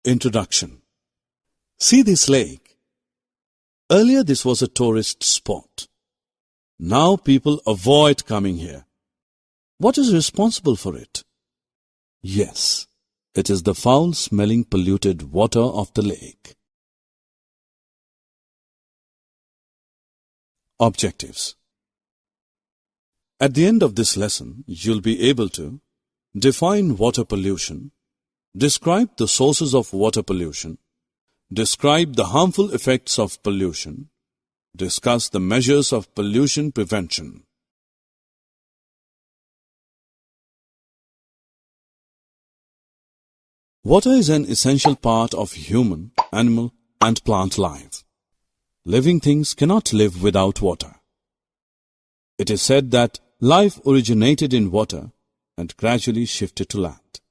Introduction. See this lake? Earlier this was a tourist spot. Now people avoid coming here. What is responsible for it? Yes, it is the foul-smelling polluted water of the lake. Objectives. At the end of this lesson, you'll be able to define water pollution, describe the sources of water pollution, describe the harmful effects of pollution, discuss the measures of pollution prevention. Water is an essential part of human, animal, and plant life. Living things cannot live without water. It is said that life originated in water and gradually shifted to land.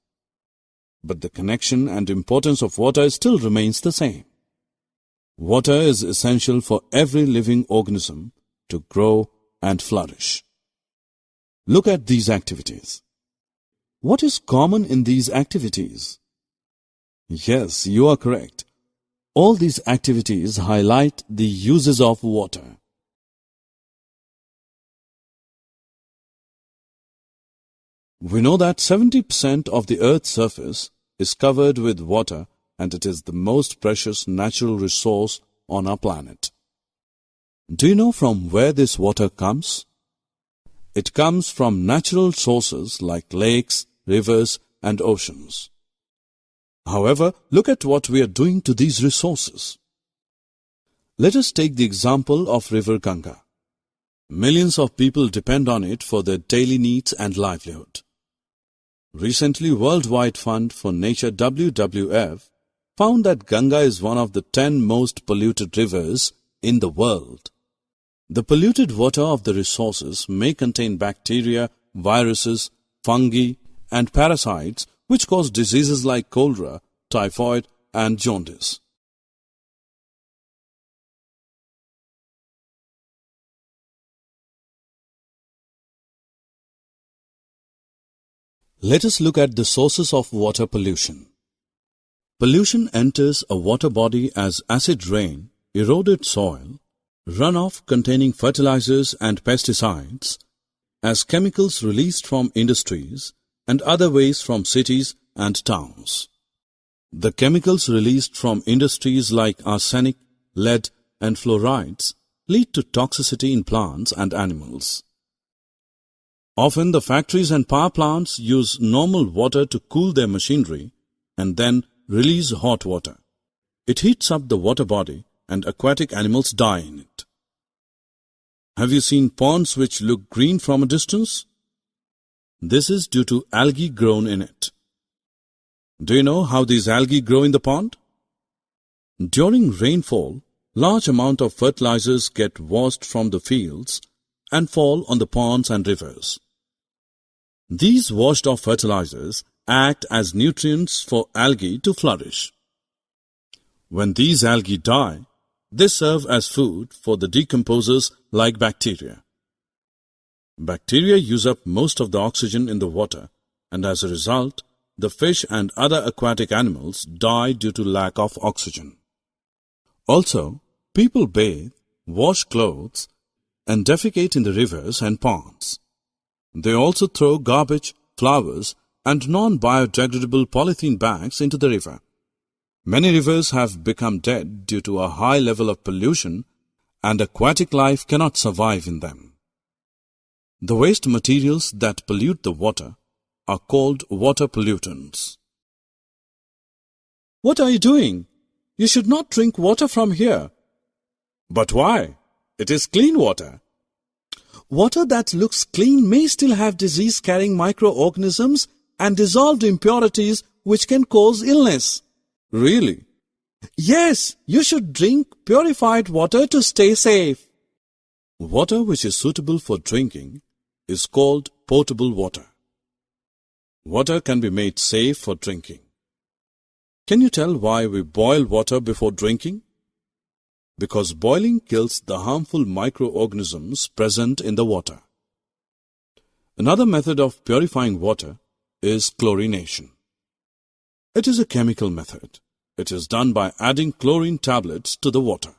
But the connection and importance of water still remains the same. Water is essential for every living organism to grow and flourish. Look at these activities. What is common in these activities? Yes, you are correct. All these activities highlight the uses of water. We know that 70% of the Earth's surface is covered with water, and it is the most precious natural resource on our planet. Do you know from where this water comes? It comes from natural sources like lakes, rivers, and oceans. However, look at what we are doing to these resources. Let us take the example of River Ganga. Millions of people depend on it for their daily needs and livelihood. Recently, Worldwide Fund for Nature WWF found that Ganga is one of the 10 most polluted rivers in the world. The polluted water of the resources may contain bacteria, viruses, fungi, and parasites which cause diseases like cholera, typhoid, and jaundice. Let us look at the sources of water pollution. Pollution enters a water body as acid rain, eroded soil, runoff containing fertilizers and pesticides, as chemicals released from industries, and other waste from cities and towns. The chemicals released from industries like arsenic, lead, and fluorides lead to toxicity in plants and animals. Often the factories and power plants use normal water to cool their machinery and then release hot water. It heats up the water body and aquatic animals die in it. Have you seen ponds which look green from a distance? This is due to algae grown in it. Do you know how these algae grow in the pond? During rainfall, large amount of fertilizers get washed from the fields and fall on the ponds and rivers. These washed-off fertilizers act as nutrients for algae to flourish. When these algae die, they serve as food for the decomposers like bacteria. Bacteria use up most of the oxygen in the water, and as a result, the fish and other aquatic animals die due to lack of oxygen. Also, people bathe, wash clothes, and defecate in the rivers and ponds. They also throw garbage, flowers, and non-biodegradable polythene bags into the river. Many rivers have become dead due to a high level of pollution, and aquatic life cannot survive in them. The waste materials that pollute the water are called water pollutants. What are you doing? You should not drink water from here. But why? It is clean water. Water that looks clean may still have disease-carrying microorganisms and dissolved impurities which can cause illness. Really? Yes, you should drink purified water to stay safe. Water which is suitable for drinking is called potable water. Water can be made safe for drinking. Can you tell why we boil water before drinking? Because boiling kills the harmful microorganisms present in the water. Another method of purifying water is chlorination. It is a chemical method It is done by adding chlorine tablets to the water.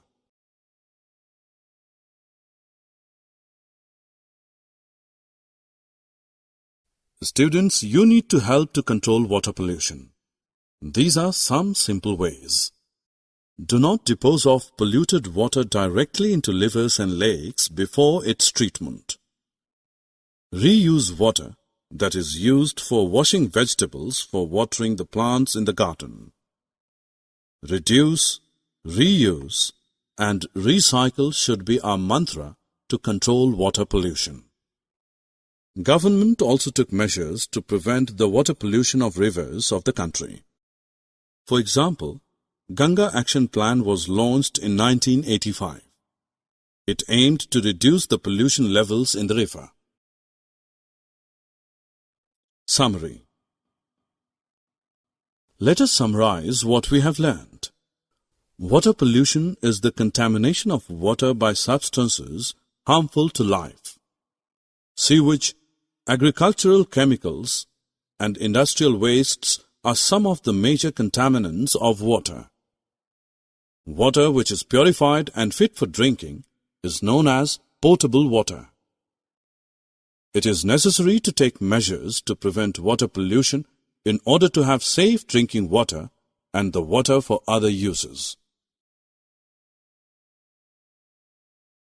Students, you need to help to control water pollution. These are some simple ways. Do not dispose of polluted water directly into rivers and lakes before its treatment. Reuse water that is used for washing vegetables for watering the plants in the garden. Reduce, reuse, and recycle should be our mantra to control water pollution. Government also took measures to prevent the water pollution of rivers of the country. For example, Ganga Action Plan was launched in 1985. It aimed to reduce the pollution levels in the river. Summary. Let us summarize what we have learned. Water pollution is the contamination of water by substances harmful to life. Sewage, agricultural chemicals, and industrial wastes are some of the major contaminants of water. Water which is purified and fit for drinking is known as potable water. It is necessary to take measures to prevent water pollution in order to have safe drinking water and the water for other uses.